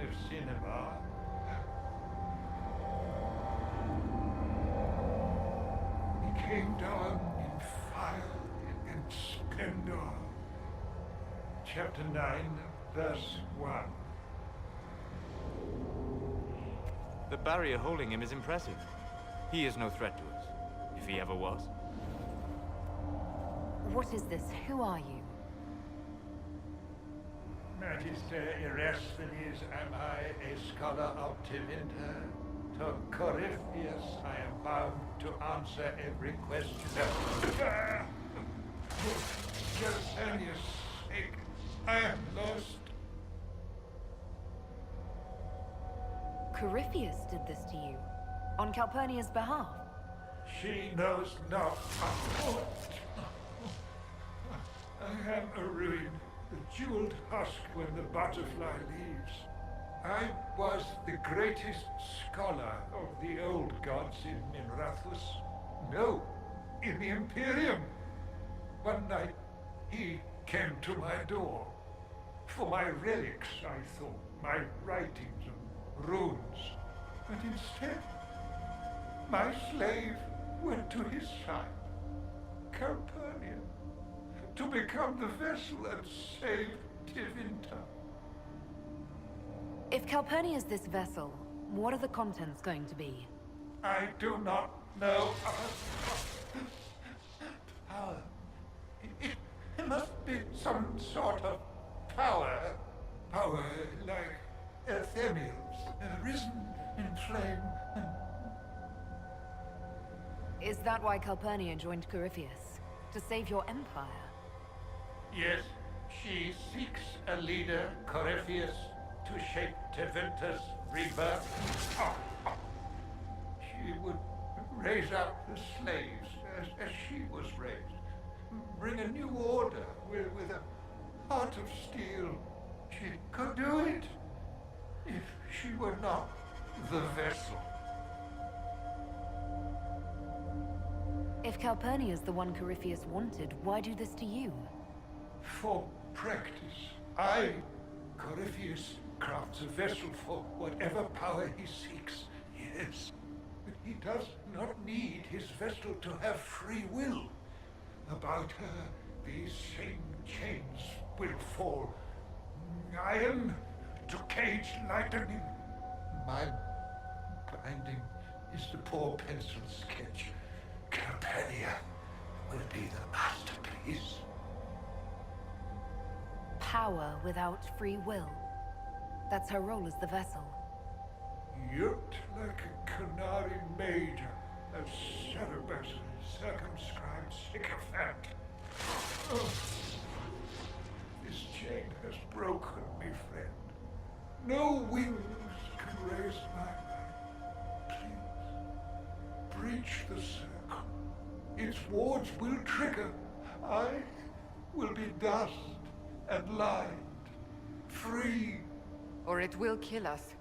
of cinema. He came down in fire and splendor. Chapter 9, verse 1. The barrier holding him is impressive. He is no threat to us, if he ever was. What is this? Who are you? Magister Erasthenes, am I a scholar of Tevinter? To Corypheus, I am bound to answer every question. For Jasanius' sake, I am lost. Corypheus did this to you, on Calpurnia's behalf. She knows not. I am a ruin, the jeweled husk when the butterfly leaves. I was the greatest scholar of the old gods in Minrathus. No, in the Imperium. One night, he came to my door. For my relics, I thought, my writings and runes. But instead, my slave went to his side, Calpurnia, to become the vessel and save Tevinter. If Calpurnia is this vessel, what are the contents going to be? I do not know. Power. It must be some sort of power. Power like Ephemils, risen in flame and... Is that why Calpurnia joined Corypheus? To save your empire? Yes, she seeks a leader, Corypheus, to shape Tevinter's rebirth. She would raise up the slaves as she was raised. Bring a new order with a heart of steel. She could do it if she were not the vessel. If Calpurnia is the one Corypheus wanted, why do this to you? For practice, Corypheus, crafts a vessel for whatever power he seeks. Yes, but he does not need his vessel to have free will. About her, these same chains will fall. Iron to cage lightning. My binding is the poor pencil sketch. Calpurnia will be the masterpiece. Power without free will. That's her role as the vessel. Yoked like a canary major, a Cerebus circumscribed sycophant. Oh, this chain has broken me, friend. No wings can raise my life. Please, breach the circle. Its wards will trigger. I will be dust and light, free. Or it will kill us.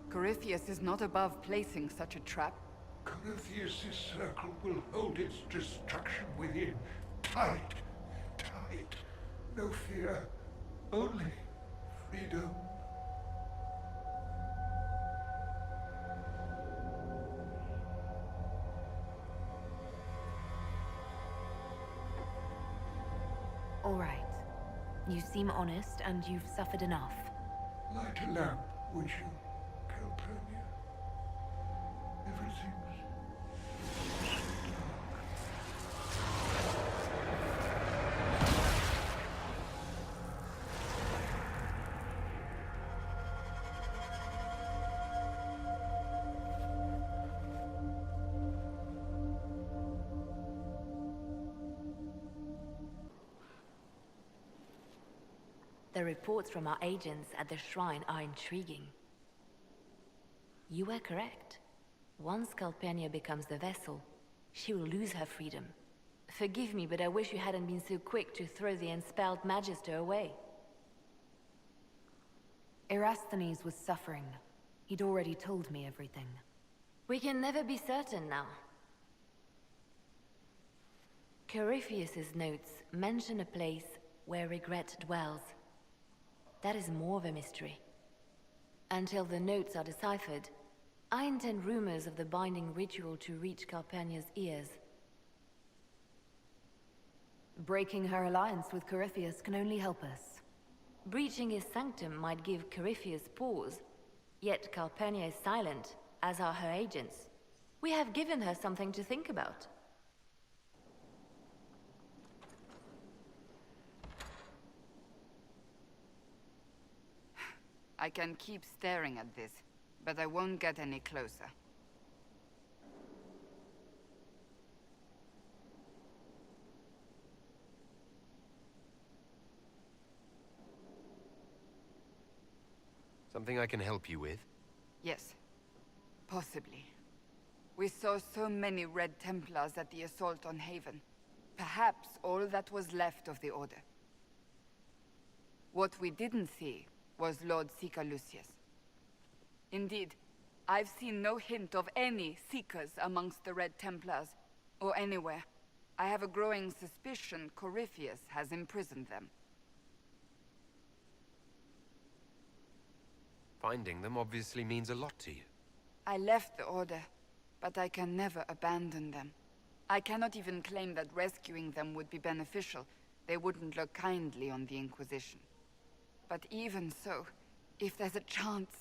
Corypheus is not above placing such a trap. Corypheus' circle will hold its destruction within. Tight, tight. No fear, only freedom. All right. You seem honest, and you've suffered enough. Light a lamp, would you, Calpurnia? Everything's so dark. The reports from our agents at the shrine are intriguing. You were correct. Once Calpurnia becomes the vessel, she will lose her freedom. Forgive me, but I wish you hadn't been so quick to throw the enspelled Magister away. Erasthenes was suffering. He'd already told me everything. We can never be certain now. Corypheus's notes mention a place where regret dwells. That is more of a mystery. Until the notes are deciphered, I intend rumors of the binding ritual to reach Calpurnia's ears. Breaking her alliance with Corypheus can only help us. Breaching his sanctum might give Corypheus pause, yet Calpurnia is silent, as are her agents. We have given her something to think about. I can keep staring at this, but I won't get any closer. Something I can help you with? Yes. Possibly. We saw so many Red Templars at the assault on Haven. Perhaps all that was left of the Order. What we didn't see was Lord Seeker Lucius. Indeed, I've seen no hint of any Seekers amongst the Red Templars, or anywhere. I have a growing suspicion Corypheus has imprisoned them. Finding them obviously means a lot to you. I left the Order, but I can never abandon them. I cannot even claim that rescuing them would be beneficial. They wouldn't look kindly on the Inquisition. But even so, if there's a chance...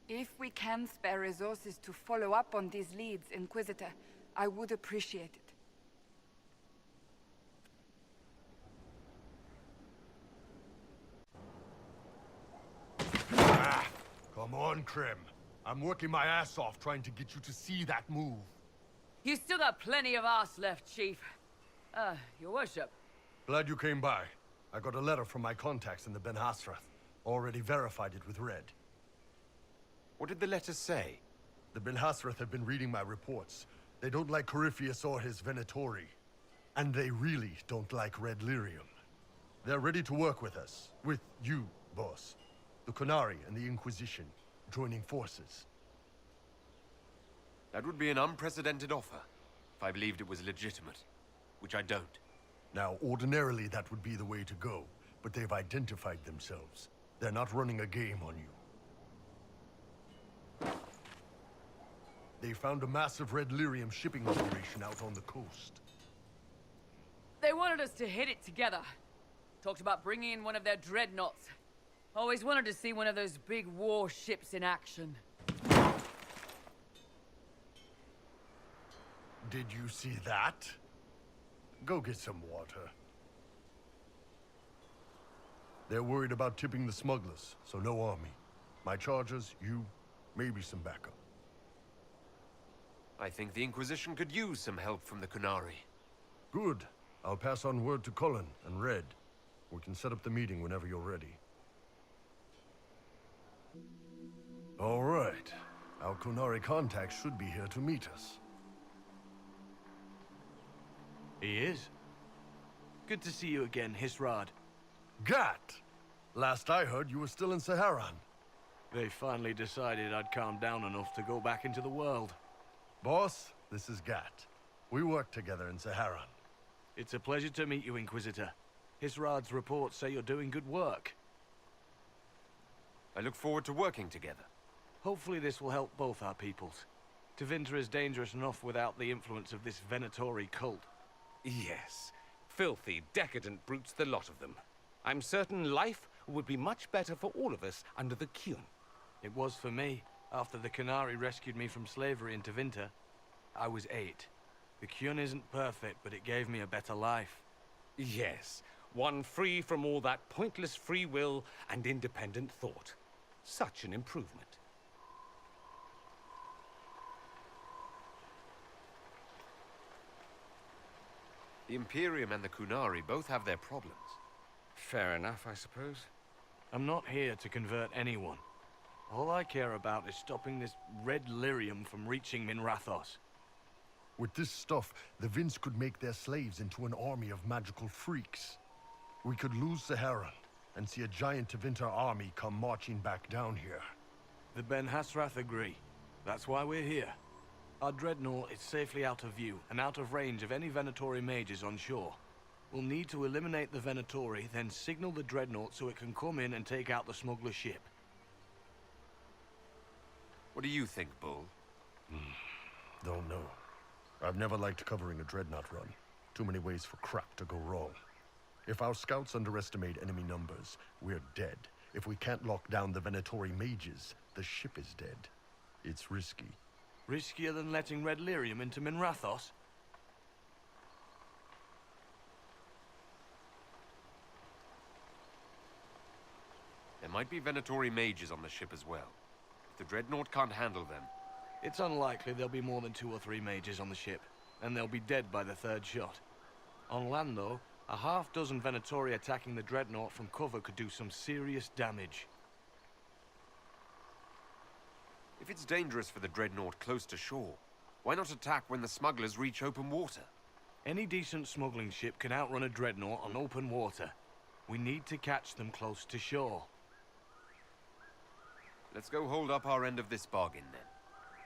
If we can spare resources to follow up on these leads, Inquisitor, I would appreciate it. Come on, Krim. I'm working my ass off trying to get you to see that move. You still got plenty of arse left, Chief. Your worship. Glad you came by. I got a letter from my contacts in the Ben Hasrath. Already verified it with Red. What did the letter say? The Ben Hasrath have been reading my reports. They don't like Corypheus or his Venatori. And they really don't like Red Lyrium. They're ready to work with us. With you, boss. The Qunari and the Inquisition, joining forces. That would be an unprecedented offer, if I believed it was legitimate, which I don't. Now, ordinarily that would be the way to go, but they've identified themselves. They're not running a game on you. They found a massive Red Lyrium shipping operation out on the coast. They wanted us to hit it together. Talked about bringing in one of their dreadnoughts. Always wanted to see one of those big warships in action. Did you see that? Go get some water. They're worried about tipping the smugglers, so no army. My chargers, you, maybe some backup. I think the Inquisition could use some help from the Qunari. Good. I'll pass on word to Cullen and Red. We can set up the meeting whenever you're ready. All right. Our Qunari contact should be here to meet us. He is. Good to see you again, Hisrad. Gat! Last I heard, you were still in Saharan. They finally decided I'd calmed down enough to go back into the world. Boss, this is Gat. We work together in Saharan. It's a pleasure to meet you, Inquisitor. Hisrad's reports say you're doing good work. I look forward to working together. Hopefully this will help both our peoples. Tevinter is dangerous enough without the influence of this Venatori cult. Yes. Filthy, decadent brutes, the lot of them. I'm certain life would be much better for all of us under the Qun. It was for me, after the Qunari rescued me from slavery in Tevinter. I was 8. The Qun isn't perfect, but it gave me a better life. Yes, one free from all that pointless free will and independent thought. Such an improvement. The Imperium and the Qunari both have their problems. Fair enough, I suppose. I'm not here to convert anyone. All I care about is stopping this Red Lyrium from reaching Minrathos. With this stuff, the Vince could make their slaves into an army of magical freaks. We could lose Saharan and see a giant Tevinter army come marching back down here. The Ben Hasrath agree. That's why we're here. Our dreadnought is safely out of view and out of range of any Venatori mages on shore. We'll need to eliminate the Venatori, then signal the dreadnought so it can come in and take out the smuggler ship. What do you think, Bull? Don't know. I've never liked covering a dreadnought run. Too many ways for crap to go wrong. If our scouts underestimate enemy numbers, we're dead. If we can't lock down the Venatori mages, the ship is dead. It's risky. Riskier than letting Red Lyrium into Minrathos? There might be Venatori mages on the ship as well. If the Dreadnought can't handle them... It's unlikely there'll be more than 2 or 3 mages on the ship, and they'll be dead by the 3rd shot. On land, though, a half-dozen Venatori attacking the Dreadnought from cover could do some serious damage. If it's dangerous for the Dreadnought close to shore, why not attack when the smugglers reach open water? Any decent smuggling ship can outrun a Dreadnought on open water. We need to catch them close to shore. Let's go hold up our end of this bargain, then.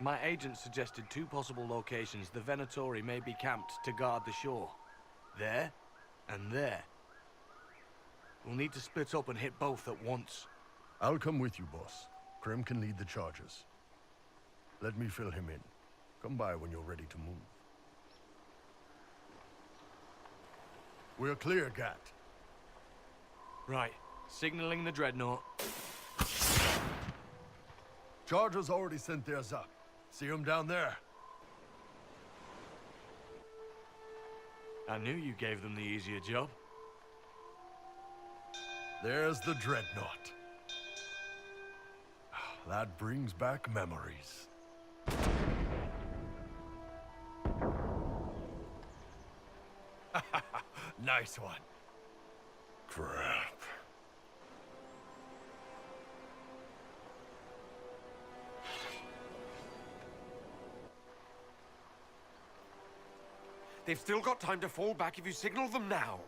My agent suggested 2 possible locations the Venatori may be camped to guard the shore. There, and there. We'll need to split up and hit both at once. I'll come with you, boss. Krem can lead the charges. Let me fill him in. Come by when you're ready to move. We're clear, Gat. Right. Signaling the Dreadnought. Chargers already sent theirs up. See them down there? I knew you gave them the easier job. There's the Dreadnought. That brings back memories. Nice one. Crap. They've still got time to fall back if you signal them now.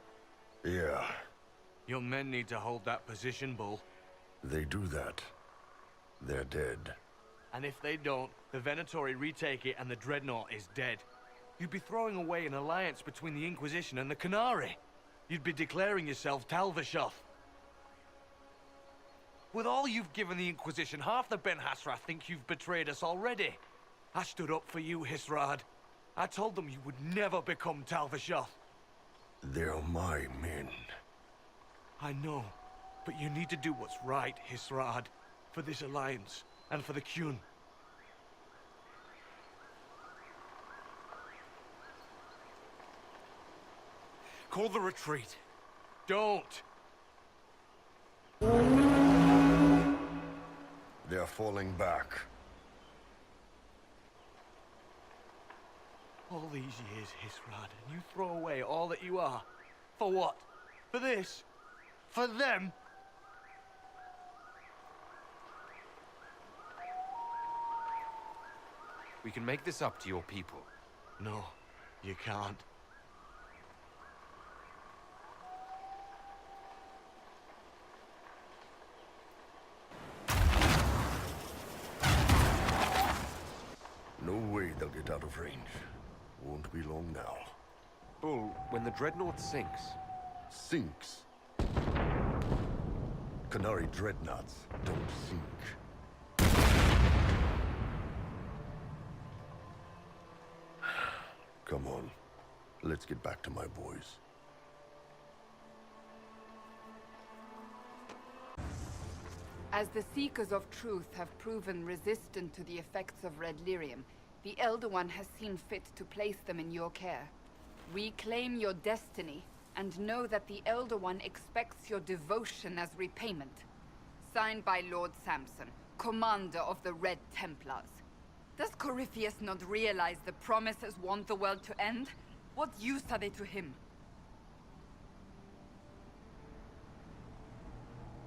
Yeah, Your men need to hold that position, Bull. they do that. They're dead. And if they don't, the Venatori retake it and the Dreadnought is dead. You'd be throwing away an alliance between the Inquisition and the Canary. You'd be declaring yourself Talvashoth. With all you've given the Inquisition, half the Ben Hasra think you've betrayed us already. I stood up for you, Hisrad. I told them you would never become Talvashoth. They're my men. I know, but you need to do what's right, Hisrad. For this alliance, and for the Qun. Call the retreat. Don't! They're falling back. All these years, Hisrad, and you throw away all that you are. For what? For this? For them? We can make this up to your people. No, you can't. No way they'll get out of range. Won't be long now. Bull, when the Dreadnought sinks... Sinks. Canary dreadnoughts don't sink. Come on. Let's get back to my boys. As the Seekers of Truth have proven resistant to the effects of Red Lyrium, the Elder One has seen fit to place them in your care. Reclaim your destiny, and know that the Elder One expects your devotion as repayment. Signed by Lord Samson, Commander of the Red Templars. Does Corypheus not realize the promises want the world to end? What use are they to him?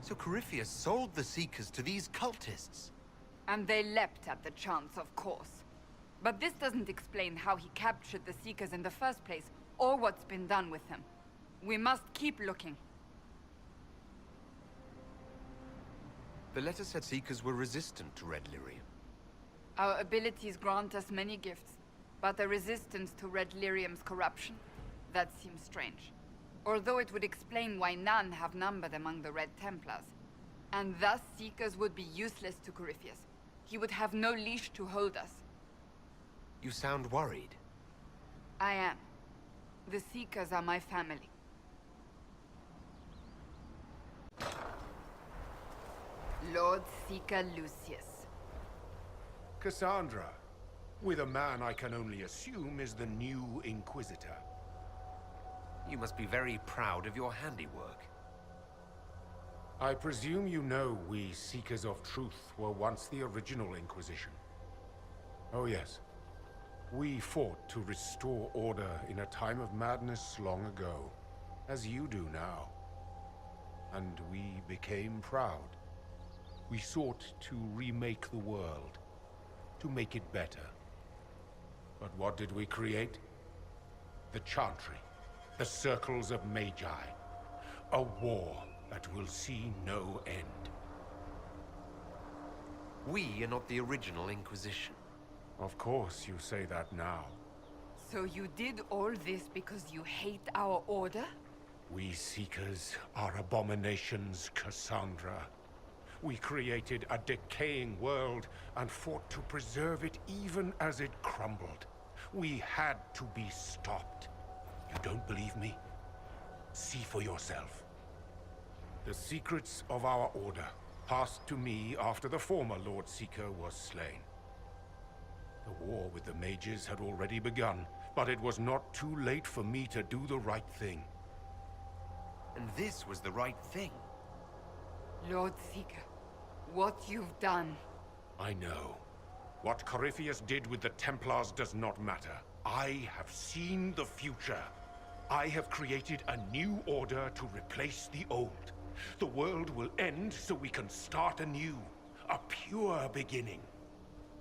So Corypheus sold the Seekers to these cultists? And they leapt at the chance, of course. But this doesn't explain how he captured the Seekers in the first place, or what's been done with them. We must keep looking. The letter said Seekers were resistant to Red Lyrium. Our abilities grant us many gifts, but a resistance to Red Lyrium's corruption? That seems strange. Although it would explain why none have numbered among the Red Templars. And thus Seekers would be useless to Corypheus. he would have no leash to hold us. You sound worried. I am. The Seekers are my family. Lord Seeker Lucius. Cassandra, with a man I can only assume is the new Inquisitor. You must be very proud of your handiwork. I presume you know we Seekers of Truth were once the original Inquisition. Oh yes. We fought to restore order in a time of madness long ago, as you do now. And we became proud. We sought to remake the world, to make it better. But what did we create? The Chantry, the Circles of Magi. A war that will see no end. We are not the original Inquisition. Of course you say that now. So you did all this because you hate our order? We Seekers are abominations, Cassandra. We created a decaying world and fought to preserve it even as it crumbled. We had to be stopped. You don't believe me? See for yourself. The secrets of our order passed to me after the former Lord Seeker was slain. The war with the mages had already begun, but it was not too late for me to do the right thing. And this was the right thing. Lord Seeker, what you've done... I know. What Corypheus did with the Templars does not matter. I have seen the future. I have created a new order to replace the old. The world will end so we can start anew. A pure beginning.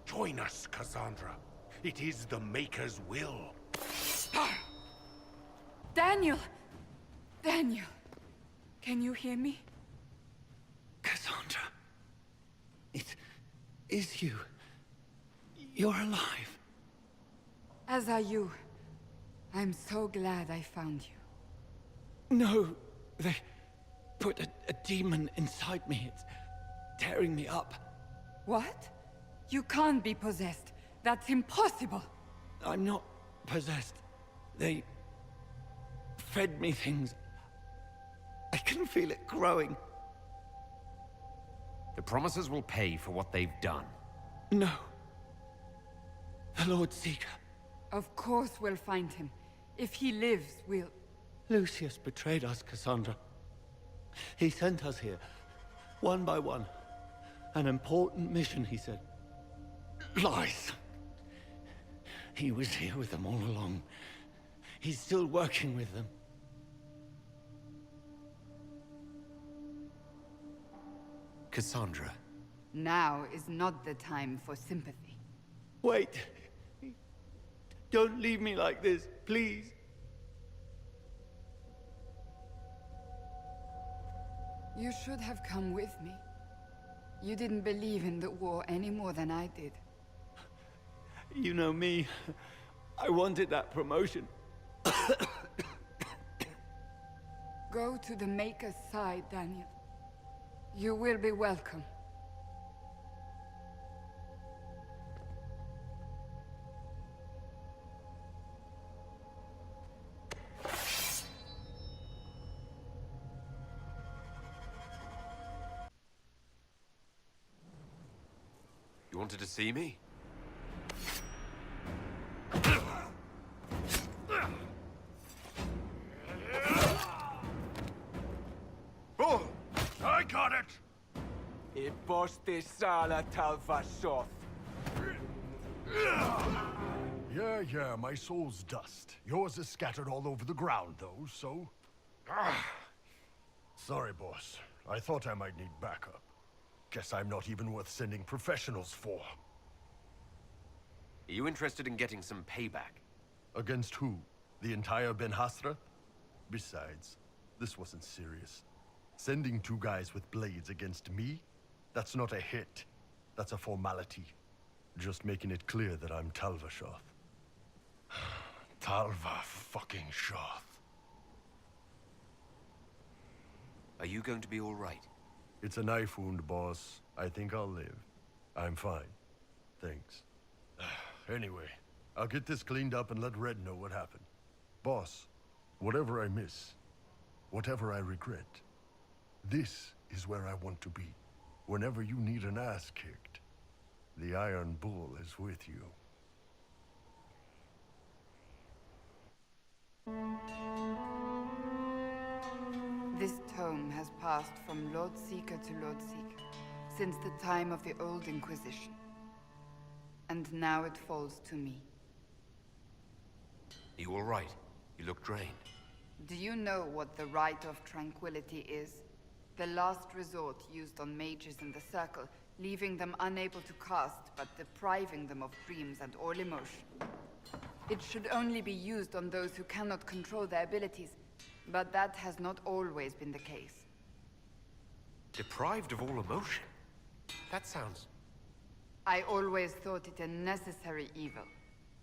Join us, Cassandra. It is the Maker's will. Daniel! Daniel! Can you hear me? Cassandra. It is you. You're alive. As are you. I'm so glad I found you. No, they put a demon inside me. It's tearing me up. What? You can't be possessed. That's impossible. I'm not possessed. They fed me things. I can feel it growing. The Promisers will pay for what they've done. No. The Lord Seeker. Of course we'll find him. If he lives, we'll... Lucius betrayed us, Cassandra. He sent us here, one by one. An important mission, he said. Lies. He was here with them all along. He's still working with them. Cassandra. Now is not the time for sympathy. Wait. Don't leave me like this, please. You should have come with me. You didn't believe in the war any more than I did. You know me. I wanted that promotion. Go to the Maker's side, Daniel. You will be welcome. You wanted to see me? Oh! I got it! Yeah, my soul's dust. Yours is scattered all over the ground, though, so... Sorry, boss. I thought I might need backup. Guess I'm not even worth sending professionals for. Are you interested in getting some payback? Against who? The entire Ben Hasra? Besides, this wasn't serious. Sending two guys with blades against me? That's not a hit. That's a formality. Just making it clear that I'm Talva Shoth. Talva fucking Shoth. Are you going to be all right? It's a knife wound, boss. I think I'll live. I'm fine. Thanks. Anyway, I'll get this cleaned up and let Red know what happened. Boss, whatever I miss, whatever I regret, this is where I want to be. Whenever you need an ass kicked, the Iron Bull is with you. This tome has passed from Lord Seeker to Lord Seeker since the time of the Old Inquisition. And now it falls to me. You all right? You look drained. Do you know what the Rite of Tranquility is? The last resort used on mages in the Circle, leaving them unable to cast, but depriving them of dreams and all emotion. It should only be used on those who cannot control their abilities, but that has not always been the case. Deprived of all emotion? That sounds... I always thought it a necessary evil.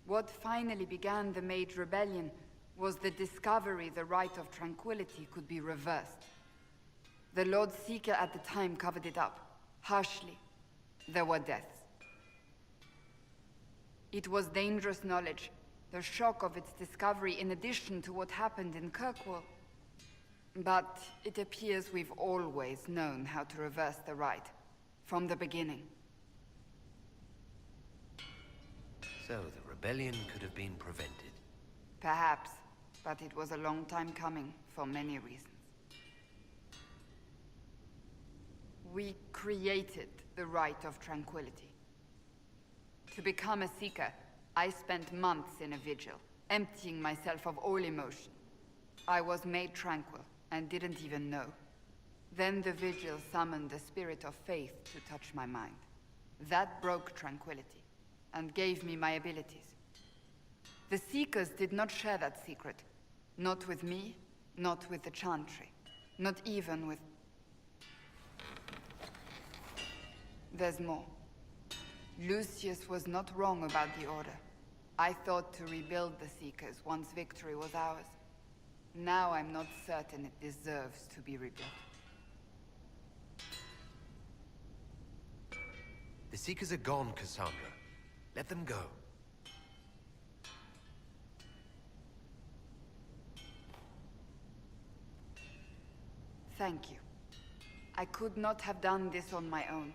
What finally began the Mage Rebellion was the discovery the Rite of Tranquility could be reversed. The Lord Seeker at the time covered it up, harshly. There were deaths. It was dangerous knowledge, the shock of its discovery in addition to what happened in Kirkwall. But it appears we've always known how to reverse the Rite, from the beginning. So the rebellion could have been prevented. Perhaps, but it was a long time coming, for many reasons. We created the Rite of Tranquility. To become a Seeker, I spent months in a vigil, emptying myself of all emotion. I was made tranquil, and didn't even know. Then the vigil summoned the spirit of faith to touch my mind. That broke tranquility, and gave me my abilities. The Seekers did not share that secret. Not with me, not with the Chantry, not even with... There's more. Lucius was not wrong about the Order. I thought to rebuild the Seekers once victory was ours. Now I'm not certain it deserves to be rebuilt. The Seekers are gone, Cassandra. Let them go. Thank you. I could not have done this on my own.